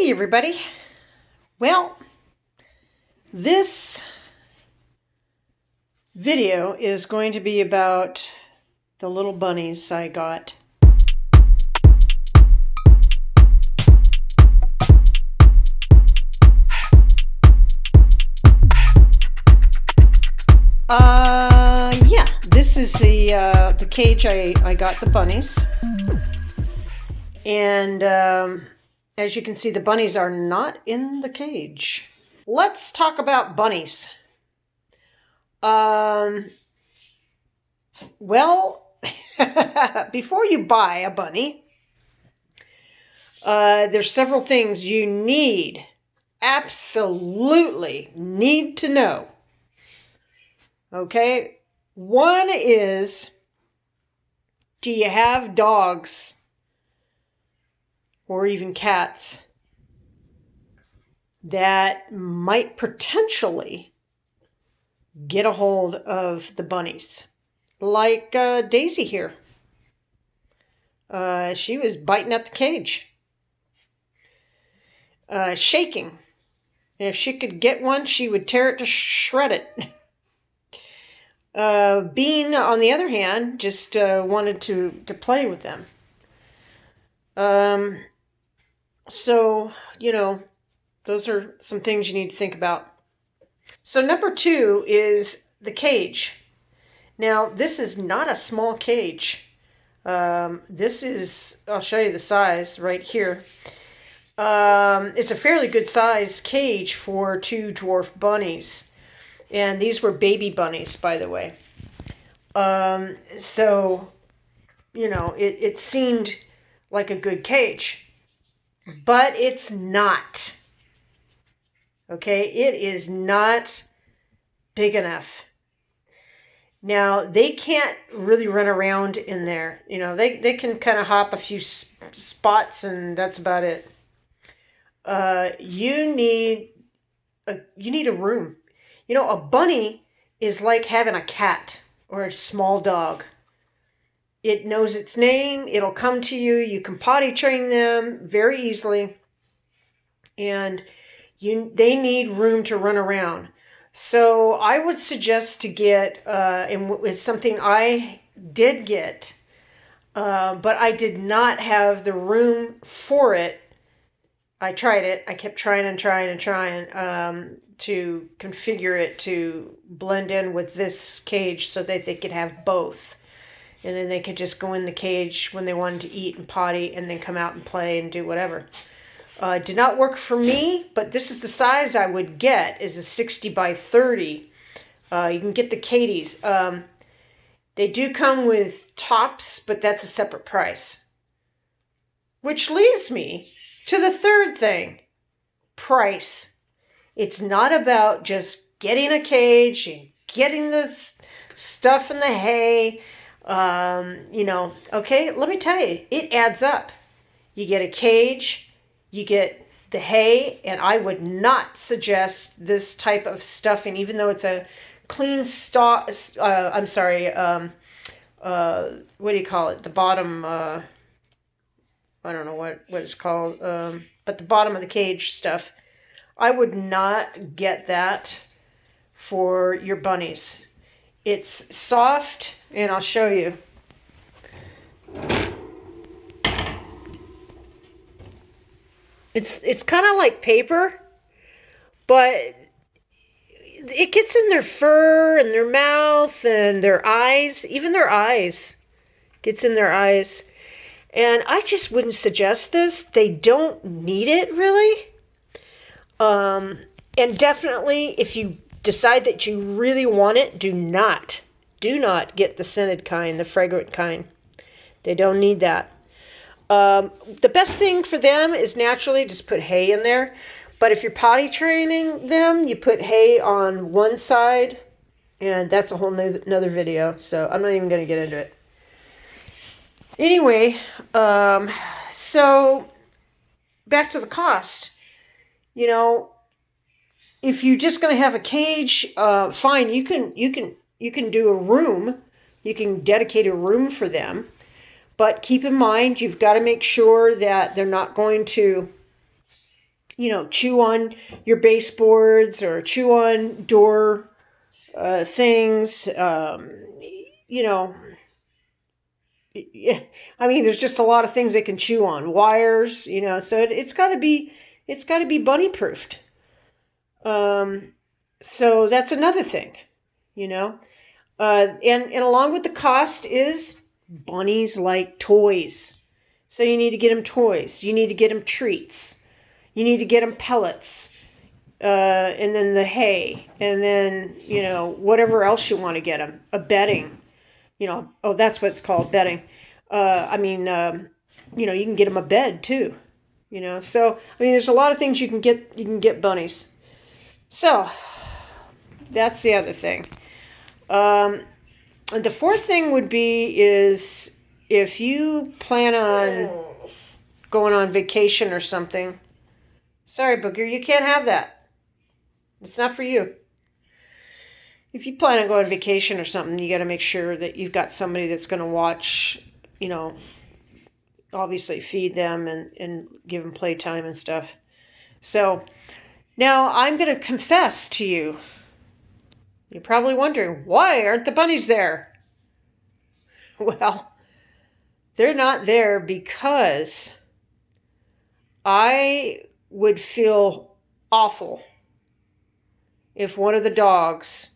Hey everybody. Well, this video is going to be about the little bunnies I got. Yeah, this is the cage I got the bunnies. And as you can see, the bunnies are not in the cage. Let's talk about bunnies. Well, before you buy a bunny, there's several things you absolutely need to know. Okay? One is, do you have dogs or even cats that might potentially get a hold of the bunnies? Like Daisy here. She was biting at the cage. Shaking. If she could get one, she would tear it to shred it. Bean, on the other hand, just wanted to play with them. So, those are some things you need to think about. So number 2 is the cage. Now, this is not a small cage. This is, I'll show you the size right here. It's a fairly good size cage for 2 dwarf bunnies. And these were baby bunnies, by the way. So, it seemed like a good cage. But it's not. Okay, it is not big enough. Now, they can't really run around in there. They can kind of hop a few spots and that's about it. You need a room. A bunny is like having a cat or a small dog. It knows its name. It'll come to you. You can potty train them very easily. And they need room to run around. So I would suggest to get, and it's something I did get, but I did not have the room for it. I tried it. I kept trying to configure it to blend in with this cage so that they could have both. And then they could just go in the cage when they wanted to eat and potty and then come out and play and do whatever. Did not work for me, but this is the size I would get, is a 60 by 30. You can get the Katies. They do come with tops, but that's a separate price. Which leads me to the third thing, price. It's not about just getting a cage and getting the stuff in the hay. Okay, let me tell you, it adds up. You get a cage, you get the hay, and I would not suggest this type of stuffing, even though it's a clean stock. What do you call it? The bottom, I don't know what it's called, but the bottom of the cage stuff. I would not get that for your bunnies. It's soft, and I'll show you. It's kind of like paper, but it gets in their fur and their mouth and their eyes, even their eyes. Gets in their eyes. And I just wouldn't suggest this. They don't need it, really. And definitely, if you decide that you really want it, do not get the scented kind, the fragrant kind. They don't need that. The best thing for them is naturally just put hay in there. But if you're potty training them, you put hay on one side, and that's a whole another video. So I'm not even going to get into it. Anyway, so back to the cost. If you're just going to have a cage, fine. You can do a room. You can dedicate a room for them. But keep in mind, you've got to make sure that they're not going to chew on your baseboards or chew on door things. Yeah, I mean, there's just a lot of things they can chew on, wires. So it's got to be bunny proofed. So that's another thing, and along with the cost is bunnies like toys. So you need to get them toys. You need to get them treats. You need to get them pellets. And then the hay. And then, whatever else you want to get them. A bedding. That's what it's called, bedding. You can get them a bed too. So, there's a lot of things you can get bunnies. So, that's the other thing. And the fourth thing would be is if you plan on going on vacation or something. Sorry, Booger, you can't have that. It's not for you. If you plan on going on vacation or something, you got to make sure that you've got somebody that's going to watch, obviously feed them and give them playtime and stuff. So now I'm going to confess to you. You're probably wondering, why aren't the bunnies there? Well, they're not there because I would feel awful if one of the dogs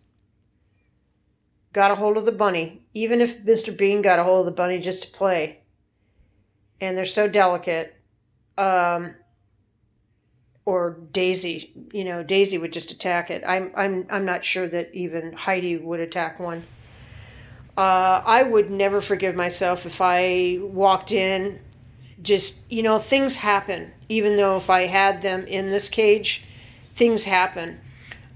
got a hold of the bunny, even if Mr. Bean got a hold of the bunny just to play, and they're so delicate, or Daisy, Daisy would just attack it. I'm not sure that even Heidi would attack one. I would never forgive myself if I walked in, just, things happen. Even though if I had them in this cage, things happen.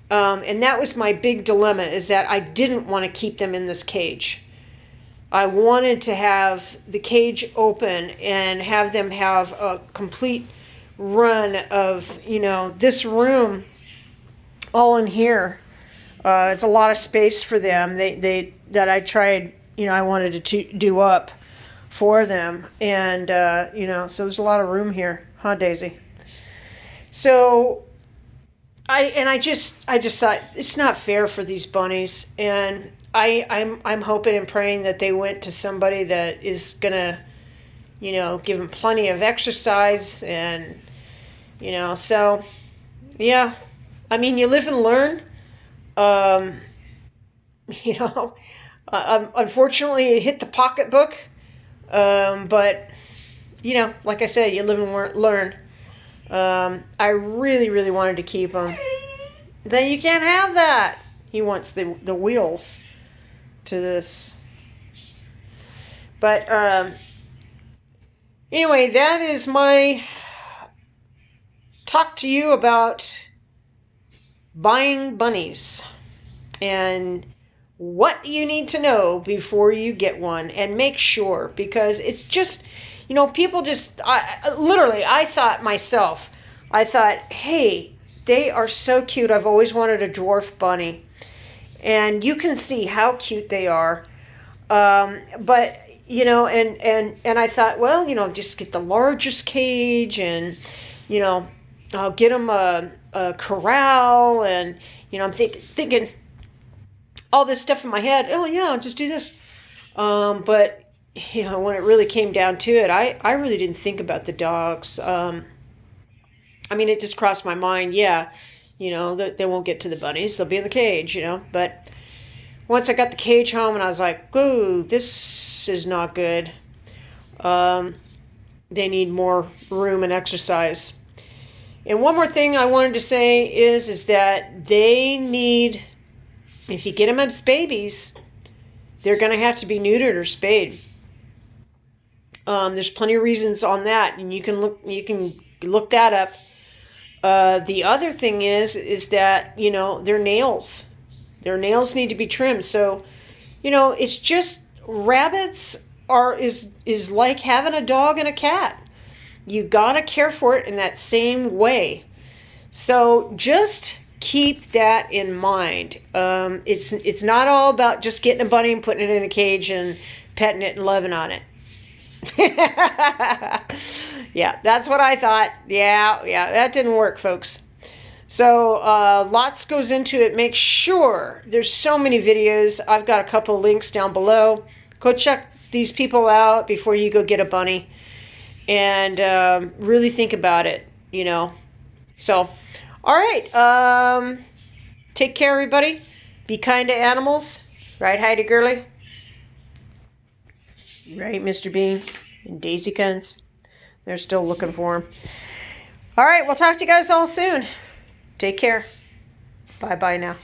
And that was my big dilemma, is that I didn't want to keep them in this cage. I wanted to have the cage open and have them have a complete run of, this room all in here. It's a lot of space for them. That I tried, I wanted to do up for them. And, so there's a lot of room here. Huh, Daisy? So I just thought it's not fair for these bunnies, and I'm hoping and praying that they went to somebody that is gonna, give them plenty of exercise, and so yeah, you live and learn. Unfortunately, it hit the pocketbook, but like I said, you live and learn. I really, really wanted to keep him. Then you can't have that. He wants the wheels to this. But anyway, that is my talk to you about buying bunnies and what you need to know before you get one, and make sure, because it's just, people just, I thought myself, hey, they are so cute. I've always wanted a dwarf bunny, and you can see how cute they are. But, and I thought, well, just get the largest cage, and, I'll get them a corral, and, I'm thinking all this stuff in my head. Oh yeah, I'll just do this. But when it really came down to it, I really didn't think about the dogs. It just crossed my mind. Yeah, they won't get to the bunnies. They'll be in the cage, But once I got the cage home, and I was like, ooh, this is not good. They need more room and exercise. And one more thing I wanted to say is that they need, if you get them as babies, they're going to have to be neutered or spayed. There's plenty of reasons on that, and you can look that up. The other thing is that, their nails need to be trimmed. So, it's just, rabbits is like having a dog and a cat. You gotta care for it in that same way. So just keep that in mind. It's not all about just getting a bunny and putting it in a cage and petting it and loving on it. Yeah, that's what I thought. Yeah, that didn't work, folks. So lots goes into it. Make sure, there's so many videos. I've got a couple links down below. Go check these people out before you go get a bunny. And really think about it, you know. So, all right. Take care, everybody. Be kind to animals. Right, Heidi Gurley? Right, Mr. Bean? And Daisy Cuns. They're still looking for him. All right, we'll talk to you guys all soon. Take care. Bye-bye now.